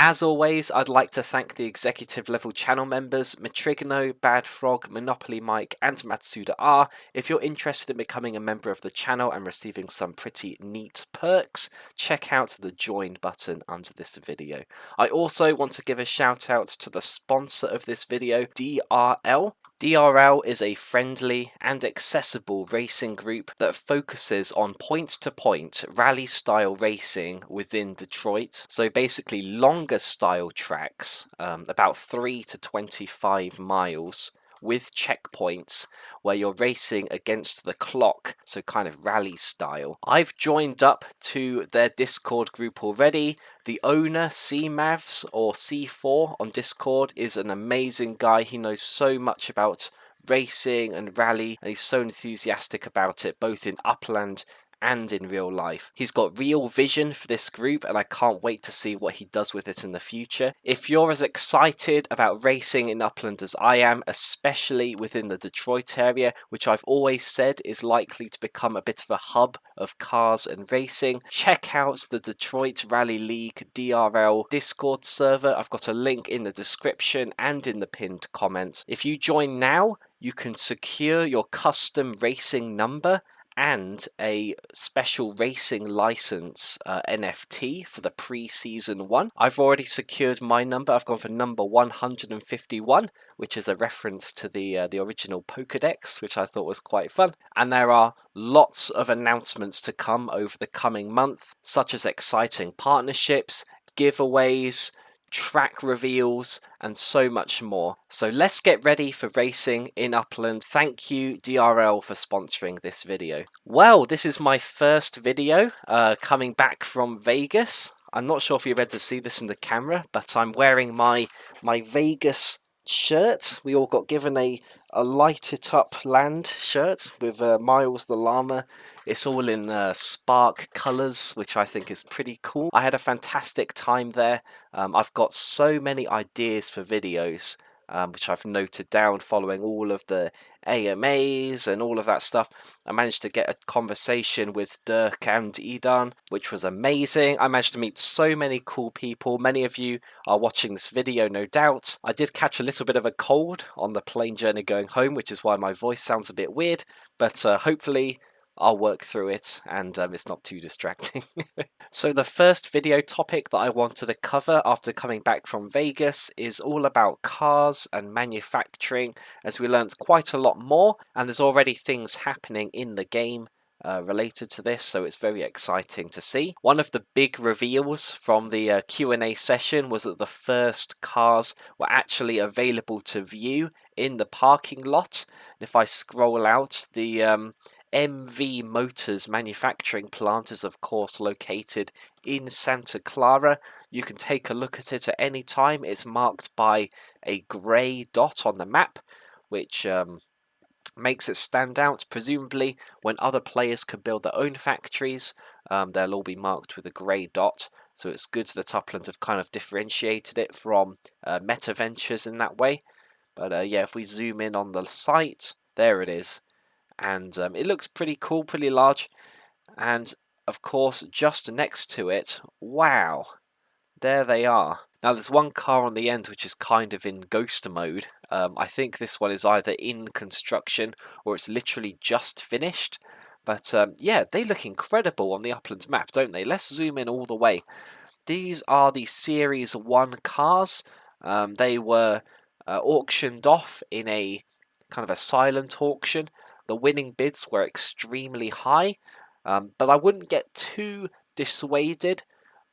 As always, I'd like to thank the executive level channel members Matrigno, Bad Frog, Monopoly Mike and Matsuda R. If you're interested in becoming a member of the channel and receiving some pretty neat perks, check out the join button under this video. I also want to give a shout out to the sponsor of this video, DRL. DRL is a friendly and accessible racing group that focuses on point-to-point rally-style racing within Detroit. So basically longer style tracks, about 3 to 25 miles, with checkpoints where you're racing against the clock, so kind of rally style. I've joined up to their Discord group already. The owner, CMavs or C4 on Discord, is an amazing guy. He knows so much about racing and rally, and he's so enthusiastic about it, both in Upland and in real life. He's got real vision for this group, and I can't wait to see what he does with it in the future. If you're as excited about racing in Upland as I am, especially within the Detroit area, which I've always said is likely to become a bit of a hub of cars and racing, check out the Detroit Rally League DRL Discord server. I've got a link in the description and in the pinned comment. If you join now, you can secure your custom racing number and a special racing license NFT for the pre-season one. I've already secured my number. I've gone for number 151, which is a reference to the original Pokédex, which I thought was quite fun. And there are lots of announcements to come over the coming month, such as exciting partnerships, giveaways, track reveals, and so much more. So let's get ready for racing in Upland. Thank you DRL for sponsoring this video. Well, this is my first video coming back from Vegas. I'm not sure if you're able to see this in the camera, but I'm wearing my Vegas shirt. We all got given a light it up land shirt with Miles the llama. It's all in spark colours, which I think is pretty cool. I had a fantastic time there. I've got so many ideas for videos, which I've noted down following all of the AMAs and all of that stuff. I managed to get a conversation with Dirk and Edan, which was amazing. I managed to meet so many cool people. Many of you are watching this video, no doubt. I did catch a little bit of a cold on the plane journey going home, which is why my voice sounds a bit weird, but hopefully I'll work through it and it's not too distracting. So the first video topic that I wanted to cover after coming back from Vegas is all about cars and manufacturing, as we learned quite a lot more, and there's already things happening in the game related to this, so it's very exciting to see. One of the big reveals from the Q&A session was that the first cars were actually available to view in the parking lot. And if I scroll out, the MV Motors manufacturing plant is of course located in Santa Clara. You can take a look at it at any time. It's marked by a grey dot on the map, which makes it stand out. Presumably when other players can build their own factories, they'll all be marked with a grey dot. So it's good that Upland have kind of differentiated it from Meta Ventures in that way. But yeah, if we zoom in on the site, there it is. And it looks pretty cool, pretty large. And of course, just next to it, wow, there they are. Now there's one car on the end which is kind of in ghost mode. I think this one is either in construction or it's literally just finished. But yeah, they look incredible on the Uplands map, don't they? Let's zoom in all the way. These are the Series 1 cars. They were auctioned off in a kind of a silent auction. The winning bids were extremely high, but I wouldn't get too dissuaded.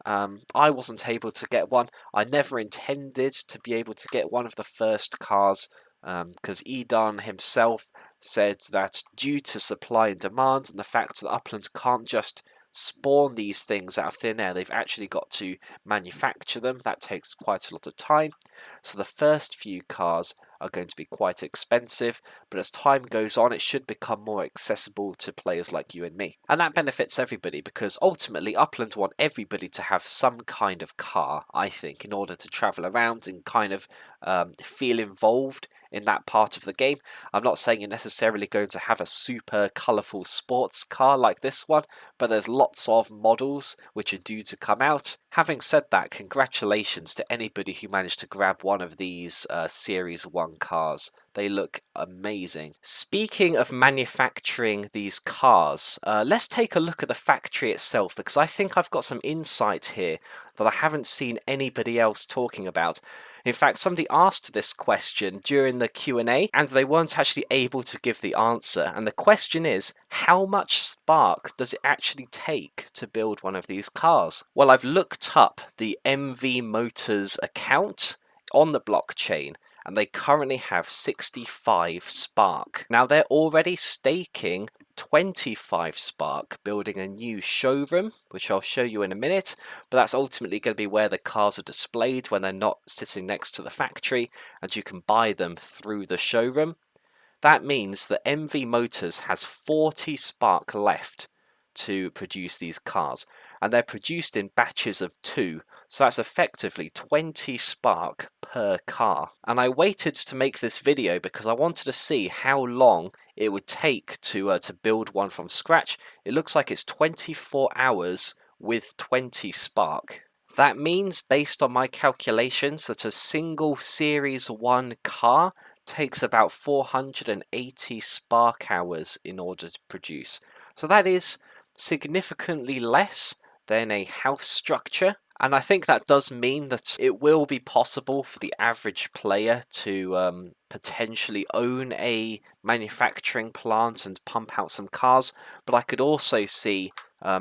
I wasn't able to get one. I never intended to be able to get one of the first cars, because Edan himself said that due to supply and demand and the fact that Upland can't just spawn these things out of thin air, they've actually got to manufacture them. That takes quite a lot of time. So the first few cars are going to be quite expensive, but as time goes on, it should become more accessible to players like you and me. And that benefits everybody, because ultimately Upland want everybody to have some kind of car, I think, in order to travel around and kind of feel involved in that part of the game. I'm not saying you're necessarily going to have a super colourful sports car like this one, but there's lots of models which are due to come out. Having said that, congratulations to anybody who managed to grab one of these Series 1 cars. They look amazing. Speaking of manufacturing these cars, let's take a look at the factory itself, because I think I've got some insight here that I haven't seen anybody else talking about. In fact, somebody asked this question during the Q&A and they weren't actually able to give the answer. And the question is, how much spark does it actually take to build one of these cars? Well, I've looked up the MV Motors account on the blockchain, and they currently have 65 spark. Now, they're already staking 25 spark, building a new showroom, which I'll show you in a minute, but that's ultimately going to be where the cars are displayed when they're not sitting next to the factory, and you can buy them through the showroom. That means that MV Motors has 40 spark left to produce these cars, and they're produced in batches of 2, so that's effectively 20 spark per car. And I waited to make this video because I wanted to see how long it would take to build one from scratch. It looks like it's 24 hours with 20 spark. That means, based on my calculations, that a single Series 1 car takes about 480 spark hours in order to produce. So that is significantly less than a house structure. And I think that does mean that it will be possible for the average player to potentially own a manufacturing plant and pump out some cars. But I could also see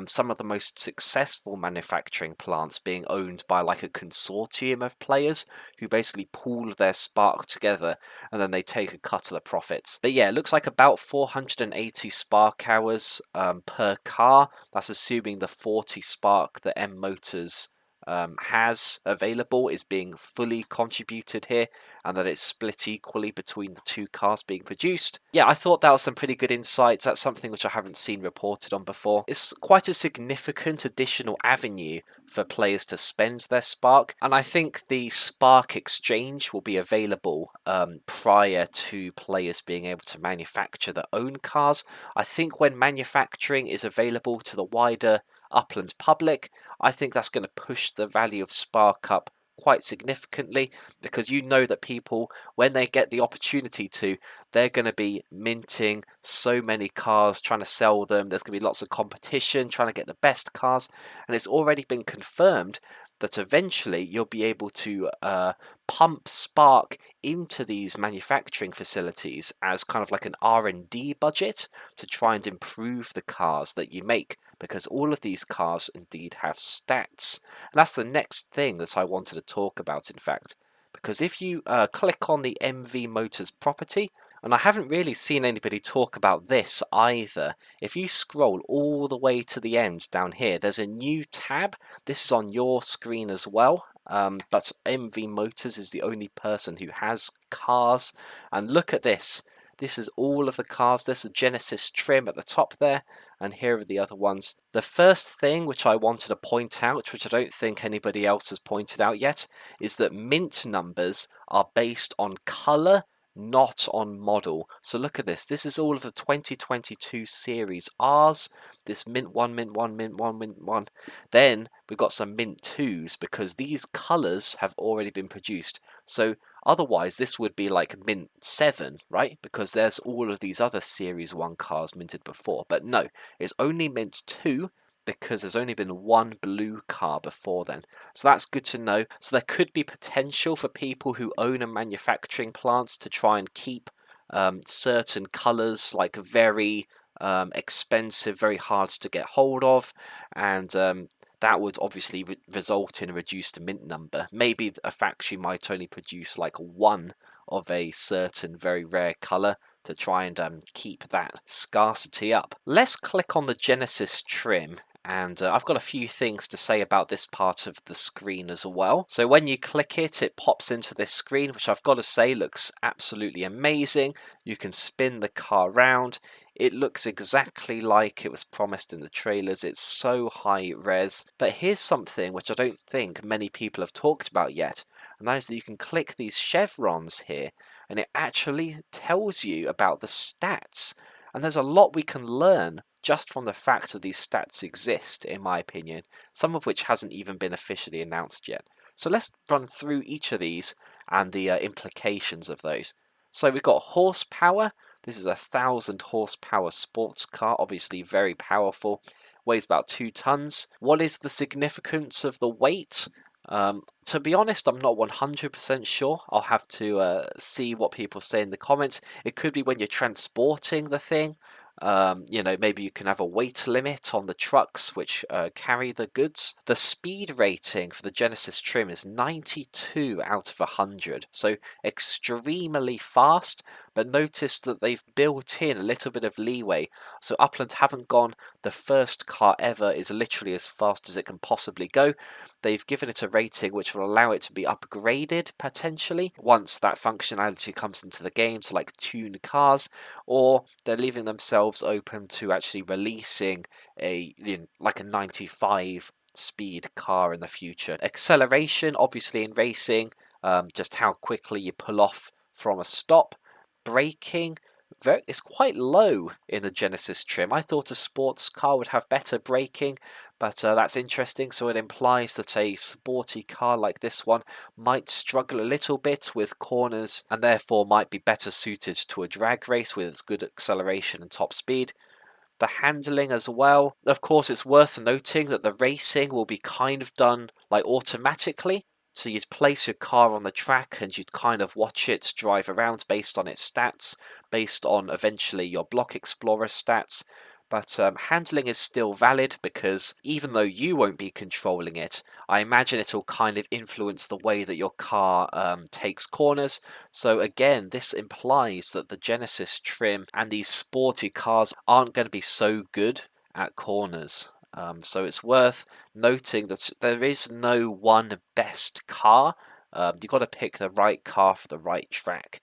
some of the most successful manufacturing plants being owned by like a consortium of players who basically pool their spark together and then they take a cut of the profits. But yeah, it looks like about 480 spark hours per car. That's assuming the 40 spark that M Motors has available is being fully contributed here, and that it's split equally between the 2 cars being produced. Yeah, I thought that was some pretty good insights. That's something which I haven't seen reported on before. It's quite a significant additional avenue for players to spend their spark, and I think the spark exchange will be available prior to players being able to manufacture their own cars. I think when manufacturing is available to the wider Upland public, I think that's going to push the value of spark up quite significantly, because you know that people, when they get the opportunity to, they're going to be minting so many cars, trying to sell them. There's going to be lots of competition, trying to get the best cars, and it's already been confirmed that eventually you'll be able to pump spark into these manufacturing facilities as kind of like an R&D budget to try and improve the cars that you make, because all of these cars indeed have stats. And that's the next thing that I wanted to talk about, in fact, because if you click on the MV Motors property, and I haven't really seen anybody talk about this either. If you scroll all the way to the end down here, there's a new tab. This is on your screen as well, but MV Motors is the only person who has cars. And look at this. This is all of the cars. There's a Genesis trim at the top there, and here are the other ones. The first thing which I wanted to point out, which I don't think anybody else has pointed out yet, is that mint numbers are based on colour, not on model. So look at this. This is all of the 2022 Series R's. This mint 1, mint 1, mint 1, mint 1. Then we've got some mint 2s, because these colours have already been produced. So otherwise this would be like mint 7, right? Because there's all of these other Series 1 cars minted before. But no, it's only mint 2, because there's only been one blue car before then. So that's good to know. So there could be potential for people who own a manufacturing plant to try and keep certain colours like very expensive, very hard to get hold of, and that would obviously result in a reduced mint number. Maybe a factory might only produce like one of a certain very rare colour to try and keep that scarcity up. Let's click on the Genesis trim, and I've got a few things to say about this part of the screen as well. So when you click it, it pops into this screen, which I've got to say looks absolutely amazing. You can spin the car round. It looks exactly like it was promised in the trailers. It's so high res. But here's something which I don't think many people have talked about yet, and that is that you can click these chevrons here, and it actually tells you about the stats. And there's a lot we can learn just from the fact that these stats exist, in my opinion, some of which hasn't even been officially announced yet. So let's run through each of these and the implications of those. So we've got horsepower. This is a 1,000 horsepower sports car, obviously very powerful, weighs about 2 tons. What is the significance of the weight? To be honest, I'm not 100% sure. I'll have to see what people say in the comments. It could be when you're transporting the thing. Maybe you can have a weight limit on the trucks which carry the goods. The speed rating for the Genesis trim is 92 out of 100, so extremely fast, but notice that they've built in a little bit of leeway. So Upland haven't gone, the first car ever is literally as fast as it can possibly go. They've given it a rating which will allow it to be upgraded potentially once that functionality comes into the game to like tune cars, or they're leaving themselves open to actually releasing a like a 95 speed car in the future. Acceleration, obviously in racing, just how quickly you pull off from a stop. Braking, it's quite low in the Genesis trim. I thought a sports car would have better braking, but that's interesting. So it implies that a sporty car like this one might struggle a little bit with corners and therefore might be better suited to a drag race with its good acceleration and top speed. The handling as well. Of course, it's worth noting that the racing will be kind of done like automatically. So you'd place your car on the track and you'd kind of watch it drive around based on its stats, based on eventually your Block Explorer stats. But handling is still valid because even though you won't be controlling it, I imagine it'll kind of influence the way that your car takes corners. So again, this implies that the Genesis trim and these sporty cars aren't going to be so good at corners. So it's worth noting that there is no one best car. You've got to pick the right car for the right track.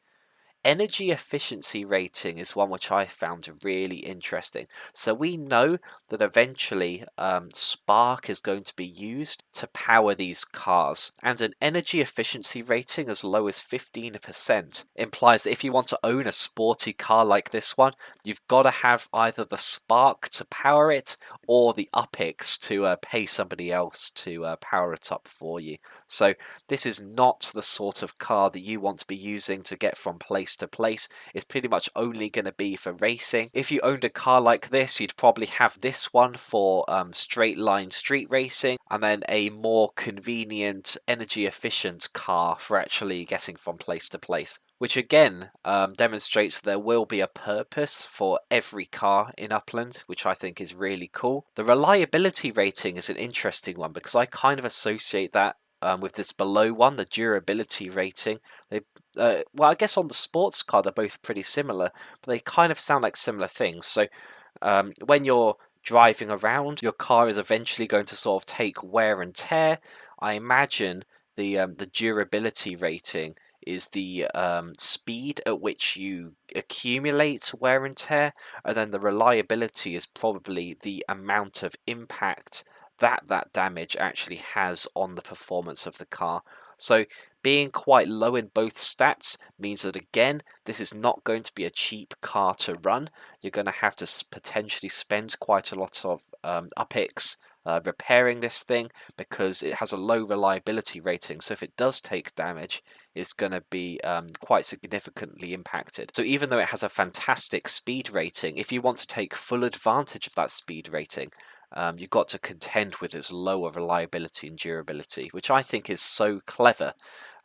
Energy efficiency rating is one which I found really interesting. So we know that eventually Spark is going to be used to power these cars, and an energy efficiency rating as low as 15% implies that if you want to own a sporty car like this one, you've got to have either the Spark to power it or the UPX to pay somebody else to power it up for you. So this is not the sort of car that you want to be using to get from place to place. It's pretty much only going to be for racing. If you owned a car like this, you'd probably have this one for straight line street racing, and then a more convenient, energy efficient car for actually getting from place to place. Which again demonstrates there will be a purpose for every car in Upland, which I think is really cool. The reliability rating is an interesting one because I kind of associate that with this below one, the durability rating. Well, I guess on the sports car they're both pretty similar, but they kind of sound like similar things. So when you're driving around, your car is eventually going to sort of take wear and tear. I imagine the durability rating is the speed at which you accumulate wear and tear, and then the reliability is probably the amount of impact that damage actually has on the performance of the car. So being quite low in both stats means that again, this is not going to be a cheap car to run. You're going to have to potentially spend quite a lot of UPX repairing this thing because it has a low reliability rating. So if it does take damage, it's going to be quite significantly impacted. So even though it has a fantastic speed rating, if you want to take full advantage of that speed rating, you've got to contend with its lower reliability and durability, which I think is so clever.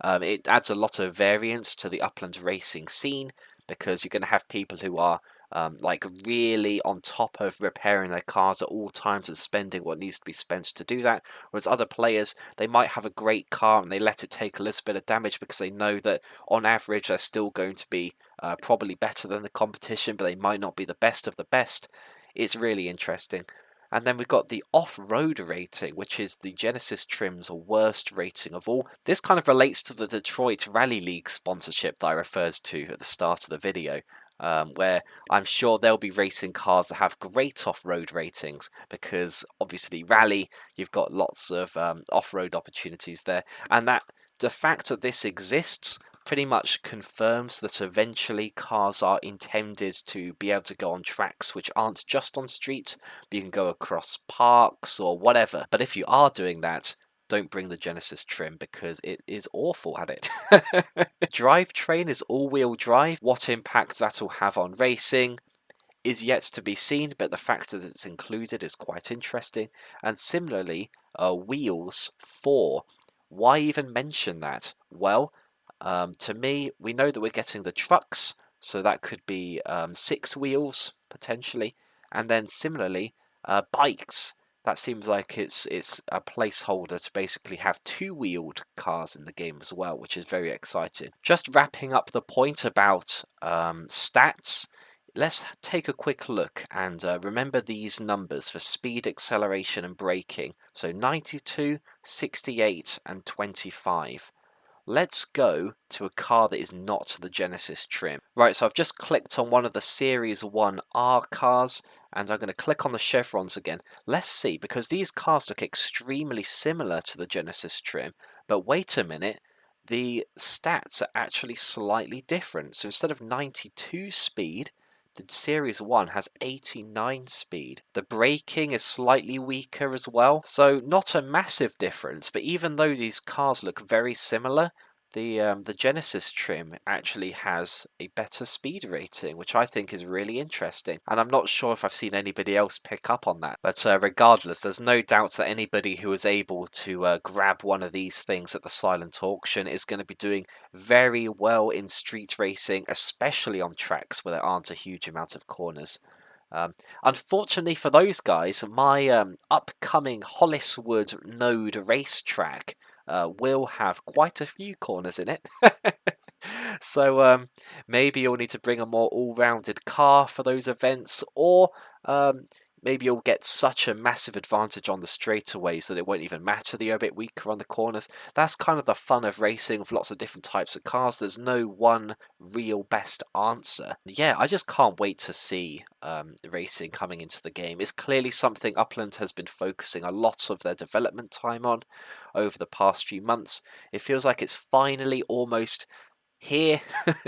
It adds a lot of variance to the Upland racing scene because you're going to have people who are like really on top of repairing their cars at all times and spending what needs to be spent to do that, whereas other players, they might have a great car and they let it take a little bit of damage because they know that on average they're still going to be probably better than the competition, but they might not be the best of the best. It's really interesting. And then we've got the off-road rating, which is the Genesis trim's worst rating of all. This kind of relates to the Detroit Rally League sponsorship that I referred to at the start of the video, where I'm sure there'll be racing cars that have great off-road ratings, because obviously rally, you've got lots of off-road opportunities there, and that the fact that this exists pretty much confirms that eventually cars are intended to be able to go on tracks which aren't just on streets, but you can go across parks or whatever. But if you are doing that, don't bring the Genesis trim because it is awful at it. Drivetrain is all-wheel drive. What impact that will have on racing is yet to be seen, but the fact that it's included is quite interesting. And similarly, wheels 4. Why even mention that? Well, to me, we know that we're getting the trucks, so that could be 6 wheels potentially. And then similarly, bikes. That seems like it's a placeholder to basically have 2-wheeled cars in the game as well, which is very exciting. Just wrapping up the point about stats. Let's take a quick look and remember these numbers for speed, acceleration and braking. So 92, 68 and 25. Let's go to a car that is not the Genesis trim. Right, so I've just clicked on one of the Series 1R cars and I'm going to click on the chevrons again. Let's see, because these cars look extremely similar to the Genesis trim, but wait a minute, the stats are actually slightly different. So instead of 92 speed, the Series 1 has 89 speed. The braking is slightly weaker as well, so not a massive difference, but even though these cars look very similar, the Genesis trim actually has a better speed rating, which I think is really interesting. And I'm not sure if I've seen anybody else pick up on that. But regardless, there's no doubt that anybody who is able to grab one of these things at the silent auction is going to be doing very well in street racing, especially on tracks where there aren't a huge amount of corners. Unfortunately for those guys, my upcoming Holliswood Node racetrack will have quite a few corners in it. So maybe you'll need to bring a more all-rounded car for those events, or maybe you'll get such a massive advantage on the straightaways that it won't even matter that you're a bit weaker on the corners. That's kind of the fun of racing with lots of different types of cars. There's no one real best answer. Yeah, I just can't wait to see racing coming into the game. It's clearly something Upland has been focusing a lot of their development time on over the past few months. It feels like it's finally almost here.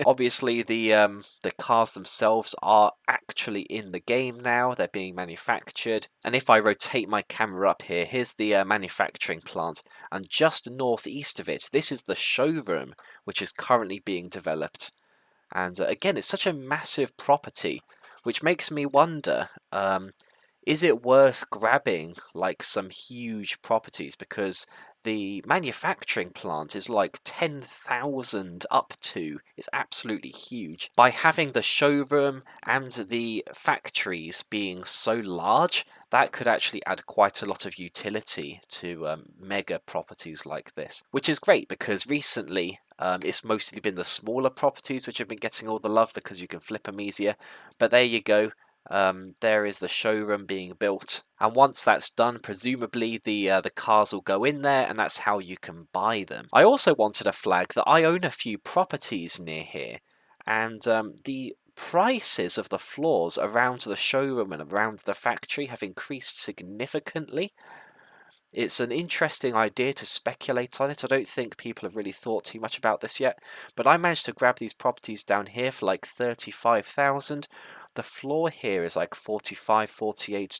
Obviously the cars themselves are actually in the game now. They're being manufactured, and if I rotate my camera up here, here's the manufacturing plant, and just northeast of it, this is the showroom which is currently being developed. And again, it's such a massive property, which makes me wonder, is it worth grabbing like some huge properties? Because the manufacturing plant is like 10,000 up to. It's absolutely huge. By having the showroom and the factories being so large, that could actually add quite a lot of utility to mega properties like this. Which is great, because recently it's mostly been the smaller properties which have been getting all the love because you can flip them easier. But there you go. There is the showroom being built, and once that's done, presumably the cars will go in there, and that's how you can buy them. I also wanted to flag that I own a few properties near here, and the prices of the floors around the showroom and around the factory have increased significantly. It's an interesting idea to speculate on it. I don't think people have really thought too much about this yet, but I managed to grab these properties down here for like 35,000. The floor here is like $45,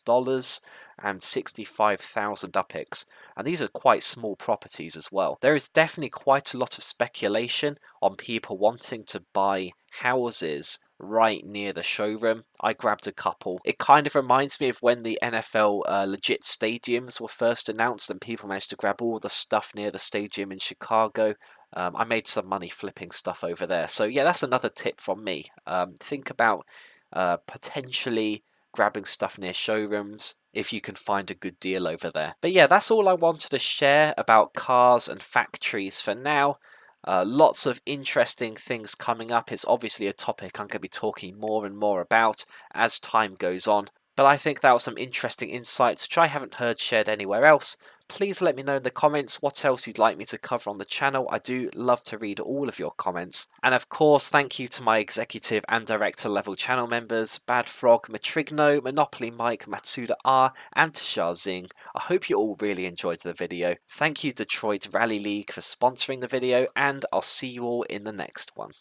$48 and 65,000 UPIX. And these are quite small properties as well. There is definitely quite a lot of speculation on people wanting to buy houses right near the showroom. I grabbed a couple. It kind of reminds me of when the NFL legit stadiums were first announced and people managed to grab all the stuff near the stadium in Chicago. I made some money flipping stuff over there. So yeah, that's another tip from me. Think about potentially grabbing stuff near showrooms if you can find a good deal over there. But yeah, that's all I wanted to share about cars and factories for now. Lots of interesting things coming up. It's obviously a topic I'm going to be talking more and more about as time goes on. But I think that was some interesting insights which I haven't heard shared anywhere else. Please let me know in the comments what else you'd like me to cover on the channel. I do love to read all of your comments. And of course, thank you to my executive and director level channel members, Bad Frog, Matrigno, Monopoly Mike, Matsuda R, and Tashar Zing. I hope you all really enjoyed the video. Thank you Detroit Rally League for sponsoring the video, and I'll see you all in the next one.